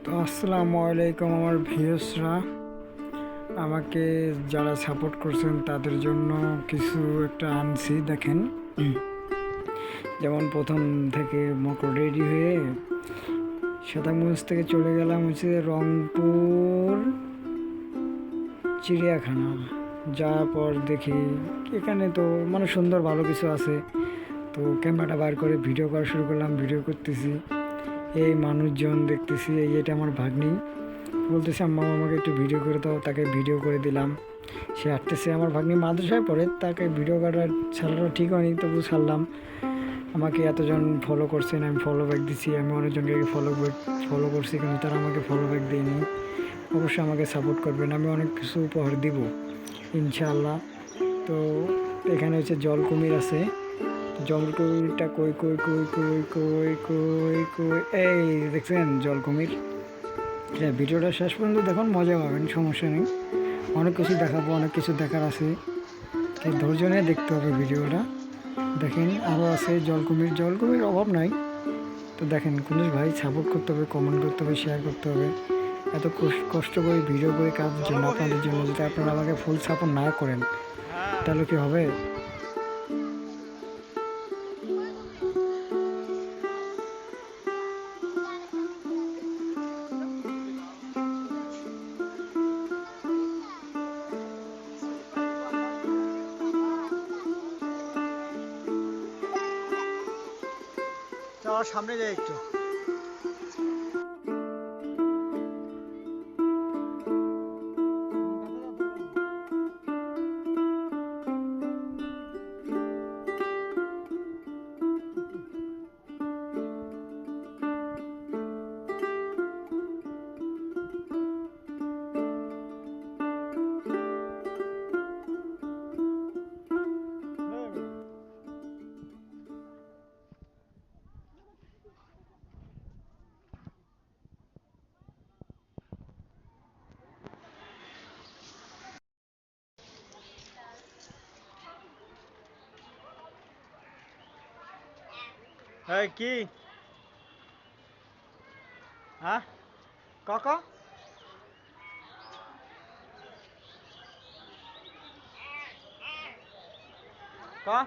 তো আসসালামু আলাইকুম আমার ভিউয়ার্সরা, আমাকে যারা সাপোর্ট করছেন তাদের জন্য কিছু একটা আনছি। দেখেন, যেমন প্রথম থেকে মকর রেডি হয়ে শতাংশ থেকে চলে গেলাম হচ্ছে রংপুর চিড়িয়াখানা। যাওয়ার পর দেখি এখানে তো মানে সুন্দর ভালো কিছু আছে, তো ক্যামেরাটা বার করে ভিডিও করা শুরু করলাম। ভিডিও করতেছি, এই মানুষজন দেখতেছি। এই এটা আমার ভাগ্নি, বলতেছে আম্মা আমাকে একটু ভিডিও করে দাও, তাকে ভিডিও করে দিলাম। সে হাঁটতেছে, আমার ভাগ্নি মাদ্রাসায় পড়ে, তাকে ভিডিও করার ছাড়ানো ঠিক হয়নি, তবু ছাড়লাম। আমাকে এতজন ফলো করছেন, আমি ফলো ব্যাক দিচ্ছি। আমি অনেকজনকে ফলো করছি, কিন্তু তারা আমাকে ফলো ব্যাক দেয়নি। অবশ্যই আমাকে সাপোর্ট করবেন, আমি অনেক কিছু উপহার দিব ইনশাআল্লাহ। তো এখানে হচ্ছে জল কুমির আছে। জল কুমিরটা কই কই কই কই কই কই কই, এই দেখছেন জল কুমির। হ্যাঁ, ভিডিওটা শেষ পর্যন্ত দেখুন, মজা পাবেন, সমস্যা নেই। অনেক কিছু দেখাবো, অনেক কিছু দেখার আছে, তাই ধৈর্য নিয়ে দেখতে হবে ভিডিওটা। দেখেন আরও আছে জল কুমির, জল কুমির অভাব নাই। তো দেখেন কুনিশ ভাই, সাপোর্ট করতে হবে, কমেন্ট করতে হবে, শেয়ার করতে হবে। এত কষ্ট করে ভিডিও করে কাজের জন্য, আপনাদের জন্য, যদি আপনারা আমাকে ফুল সাপোর্ট না করেন তাহলে কি হবে? চল সামনে যাই একটু। এই কি হ্যাঁ কাকা কা